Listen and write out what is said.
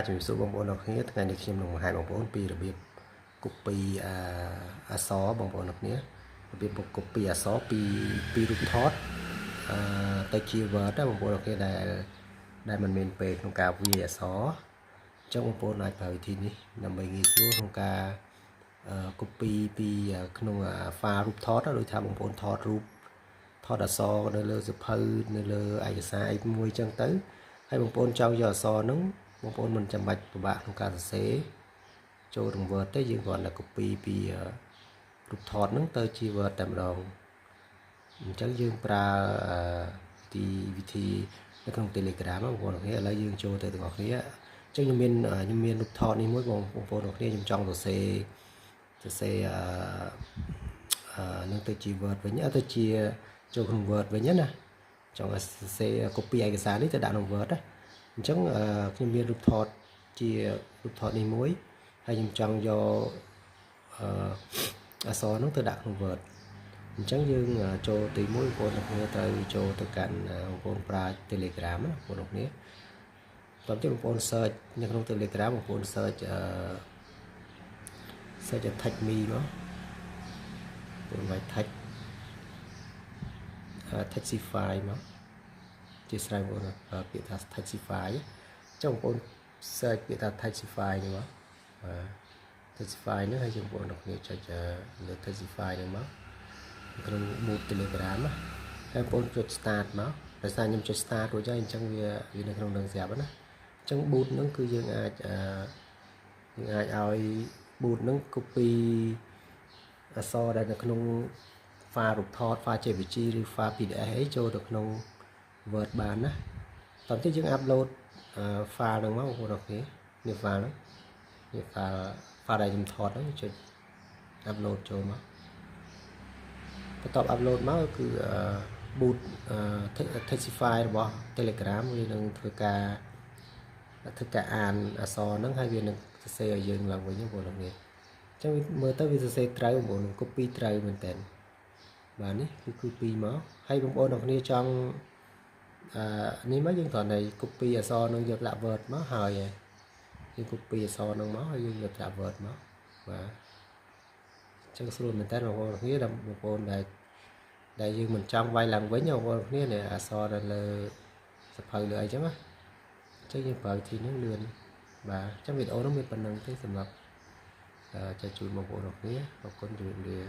ជំរាបសួរបងប្អូនទាំងគ្នាថ្ងៃនេះខ្ញុំនឹងបង្ហាញបងប្អូនពីរបៀប copy អក្សរបងប្អូនទាំងគ្នារបៀប copy អក្សរពីរូបថតទៅជា Word ណាបងប្អូនទាំងគ្នាដែលមិនមានពេលក្នុងការវាយអក្សរអញ្ចឹងបងប្អូនអាចប្រើវិធីនេះដើម្បីងាយស្រួលក្នុងការ copy ពីក្នុង file រូបថតដូចថាបងប្អូនថតរូបថតអក្សរនៅលើសៀវភៅនៅលើឯកសារអីមួយអញ្ចឹងទៅហើយបងប្អូនចង់យកអក្សរហ្នឹងបងប្អូនមិនចាំបាច់ពិបាកក្នុងការសរសេរចូលក្នុង Word ទេយើងគ្រាន់តែ copy ពីរូបថតហ្នឹងទៅជា Word តែម្ដងអញ្ចឹងយើងប្រើវិធីនៅក្នុង Telegram បងប្អូនគ្នាឥឡូវយើងចូលទៅទាំងអស់គ្នាអញ្ចឹងខ្ញុំមានរូបថតនេះមួយបងប្អូនគ្នាខ្ញុំចង់សរសេរនឹងទៅជា Word វិញទៅជាចូលក្នុង Word វិញណាចង់សរសេរ copy ឯកសារនេះទៅដាក់ក្នុង Word ណាអញ្ចឹងខ្ញុំមានរូបថតជារូបថតនេះមួយហើយខ្ញុំចង់យកអក្សរនោះទៅដាក់ក្នុង Word អញ្ចឹងយើងចូលទី1បងប្អូនគ្នាត្រូវចូលទៅកាន់បងប្អូនប្រើ Telegram ណាបងប្អូនគ្នាតើបងប្អូន search នៅក្នុង Telegram បងប្អូន search text me មកបងវាយ Textify មកជាស្រ័យបងប្អូនពាក្យថា Textify ចុះបងប្អូន search ពាក្យថា Textify នេះមកTextify នេះហើយបងប្អូនគ្នាចុចលើ Textify នេះមកក្នុង mood Telegram ណាហើយបងប្អូនចុច start មកដោយសារខ្ញុំចុច start រួចហើយអញ្ចឹងវានៅក្នុងនឹងស្រាប់ណាអញ្ចឹង boot ហ្នឹងគឺយើងអាចឲ្យ boot ហ្នឹង copy អក្សរដែលនៅក្នុង file រូបថត file JPG ឬ file PDF អីចូលទៅក្នុង Word បានណាតោះទៀតយើង upload file ហ្នឹងមកបងប្អូនគ្នានេះ file ហ្នឹងនេះ file ដែលខ្ញុំថតហ្នឹងចុច upload ចូលមកបន្ទាប់ upload មកគឺ boot Textify របស់ Telegram វានឹងធ្វើការអានអក្សរហ្នឹងហើយវានឹងសរសេរឲ្យយើងឡើងវិញបងប្អូនគ្នាអញ្ចឹងមើលទៅវាសរសេរត្រូវបងប្អូន copy ត្រូវមែនតើបាទនេះគឺ copy មកហើយបងប្អូនទាំងគ្នាចង់នេះមកយើងគ្រាន់តែ copy អក្សរនឹងយកដាក់ Word មកហើយយើង copy អក្សរនឹងមកហើយយើងយកដាក់ Word មកបាទអញ្ចឹងស្រួលមែនតើបងប្អូនគ្នាដល់បងប្អូនដែលយើងមិនចង់វាយឡើងវិញបងប្អូនគ្នានេះអក្សរនៅលើសភៅលើអីចឹងណាអញ្ចឹងយើងប្រើវិធីនេះលឿនបាទអញ្ចឹងវីដេអូនោះមានប៉ុណ្្នឹងទេសម្រាប់ចែកជូនបងប្អូនគ្នាអរគុណជម្រាបលា